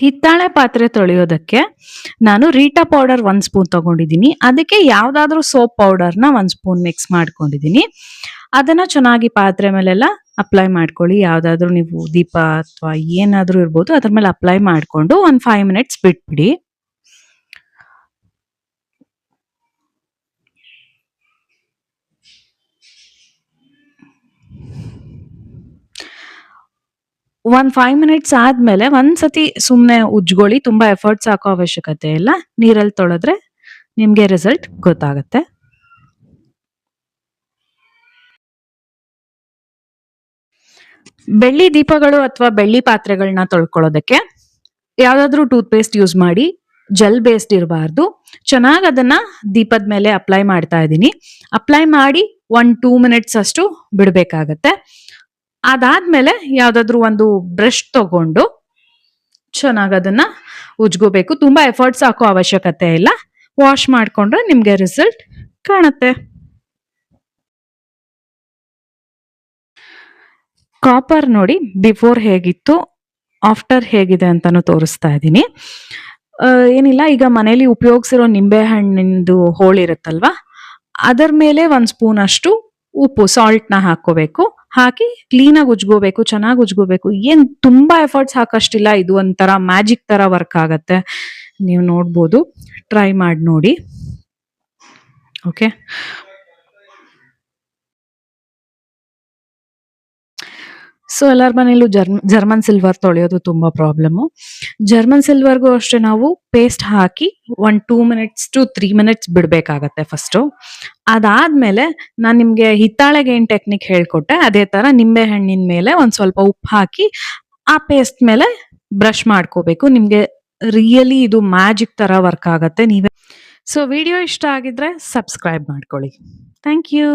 ಹಿತ್ತಾಳೆ ಪಾತ್ರೆ ತೊಳೆಯೋದಕ್ಕೆ ನಾನು ರೀಟಾ ಪೌಡರ್ 1 ಸ್ಪೂನ್ ತಗೊಂಡಿದ್ದೀನಿ. ಅದಕ್ಕೆ ಯಾವ್ದಾದ್ರೂ ಸೋಪ್ ಪೌಡರ್‌ನ 1 ಸ್ಪೂನ್ ಮಿಕ್ಸ್ ಮಾಡ್ಕೊಂಡಿದ್ದೀನಿ. ಅದನ್ನ ಚೆನ್ನಾಗಿ ಪಾತ್ರೆ ಮೇಲೆಲ್ಲ ಅಪ್ಲೈ ಮಾಡ್ಕೊಳ್ಳಿ. ಯಾವ್ದಾದ್ರೂ ನೀವು ದೀಪ ಅಥವಾ ಏನಾದ್ರೂ ಇರ್ಬೋದು ಅದ್ರ ಮೇಲೆ ಅಪ್ಲೈ ಮಾಡ್ಕೊಂಡು ಒಂದು 5 ಮಿನಿಟ್ಸ್ ಬಿಟ್ಬಿಡಿ. ಒಂದ್ 5 ಮಿನಿಟ್ಸ್ ಆದ್ಮೇಲೆ ಒಂದ್ಸತಿ ಸುಮ್ನೆ ಉಜ್ಜ್ಕೊಳ್ಳಿ. ತುಂಬಾ ಎಫರ್ಟ್ಸ್ ಹಾಕೋ ಅವಶ್ಯಕತೆ ಇಲ್ಲ. ನೀರಲ್ಲಿ ತೊಳೆದ್ರೆ ನಿಮ್ಗೆ ರಿಸಲ್ಟ್ ಗೊತ್ತಾಗತ್ತೆ. ಬೆಳ್ಳಿ ದೀಪಗಳು ಅಥವಾ ಬೆಳ್ಳಿ ಪಾತ್ರೆಗಳನ್ನ ತೊಳ್ಕೊಳ್ಳೋದಕ್ಕೆ ಯಾವ್ದಾದ್ರೂ ಟೂತ್ ಪೇಸ್ಟ್ ಯೂಸ್ ಮಾಡಿ. ಜೆಲ್ ಬೇಸ್ಡ್ ಇರಬಾರ್ದು. ಚೆನ್ನಾಗಿ ಅದನ್ನ ದೀಪದ ಮೇಲೆ ಅಪ್ಲೈ ಮಾಡ್ತಾ ಇದ್ದೀನಿ. ಅಪ್ಲೈ ಮಾಡಿ 1-2 ಮಿನಿಟ್ಸ್ ಅಷ್ಟು ಬಿಡ್ಬೇಕಾಗತ್ತೆ. ಅದಾದ್ಮೇಲೆ ಯಾವ್ದಾದ್ರು ಒಂದು ಬ್ರಷ್ ತಗೊಂಡು ಚೆನ್ನಾಗಿ ಅದನ್ನ ಉಜ್ಕೋಬೇಕು. ತುಂಬಾ ಎಫರ್ಟ್ಸ್ ಹಾಕೋ ಅವಶ್ಯಕತೆ ಇಲ್ಲ. ವಾಶ್ ಮಾಡ್ಕೊಂಡ್ರೆ ನಿಮ್ಗೆ ರಿಸಲ್ಟ್ ಕಾಣುತ್ತೆ. ಕಾಪರ್ ನೋಡಿ ಬಿಫೋರ್ ಹೇಗಿತ್ತು, ಆಫ್ಟರ್ ಹೇಗಿದೆ ಅಂತಾನು ತೋರಿಸ್ತಾ ಇದ್ದೀನಿ. ಏನಿಲ್ಲ, ಈಗ ಮನೇಲಿ ಉಪಯೋಗಿಸಿರೋ ನಿಂಬೆ ಹಣ್ಣಿಂದು ಹೋಳಿರುತ್ತಲ್ವಾ, ಅದರ ಮೇಲೆ 1 ಸ್ಪೂನ್ ಅಷ್ಟು ಉಪ್ಪು ಸಾಲ್ಟ್‌ನ ಹಾಕೋಬೇಕು. ಹಾಕಿ ಕ್ಲೀನಾಗಿ ಉಜ್ಕೋಬೇಕು, ಚೆನ್ನಾಗಿ ಉಜ್ಕೋಬೇಕು. ಏನ್ ತುಂಬಾ ಎಫರ್ಟ್ಸ್ ಹಾಕಷ್ಟಿಲ್ಲ. ಇದು ಒಂಥರ ಮ್ಯಾಜಿಕ್ ತರ ವರ್ಕ್ ಆಗತ್ತೆ. ನೀವು ನೋಡ್ಬೋದು, ಟ್ರೈ ಮಾಡಿ ನೋಡಿ. ಓಕೆ. ಸೊ ಎಲ್ಲರ ಮನೇಲೂ ಜರ್ಮನ್ ಸಿಲ್ವರ್ ತೊಳೆಯೋದು ತುಂಬಾ ಪ್ರಾಬ್ಲಮ್ಮು. ಜರ್ಮನ್ ಸಿಲ್ವರ್ಗೂ ಅಷ್ಟೇ ನಾವು ಪೇಸ್ಟ್ ಹಾಕಿ 2 ಮಿನಿಟ್ಸ್ ಟು 3 ಮಿನಿಟ್ಸ್ ಬಿಡ್ಬೇಕಾಗತ್ತೆ ಫಸ್ಟು. ಅದಾದ್ಮೇಲೆ ನಾನು ನಿಮ್ಗೆ ಹಿತ್ತಾಳೆಗೆ ಏನ್ ಟೆಕ್ನಿಕ್ ಹೇಳ್ಕೊಟ್ಟೆ ಅದೇ ತರ ನಿಂಬೆ ಹಣ್ಣಿನ ಮೇಲೆ ಒಂದ್ ಸ್ವಲ್ಪ ಉಪ್ಪು ಹಾಕಿ ಆ ಪೇಸ್ಟ್ ಮೇಲೆ ಬ್ರಷ್ ಮಾಡ್ಕೋಬೇಕು. ನಿಮ್ಗೆ ರಿಯಲಿ ಇದು ಮ್ಯಾಜಿಕ್ ತರ ವರ್ಕ್ ಆಗತ್ತೆ. ನೀವೇ ಸೊ ವಿಡಿಯೋ ಇಷ್ಟ ಆಗಿದ್ರೆ ಸಬ್ಸ್ಕ್ರೈಬ್ ಮಾಡ್ಕೊಳ್ಳಿ. Thank you.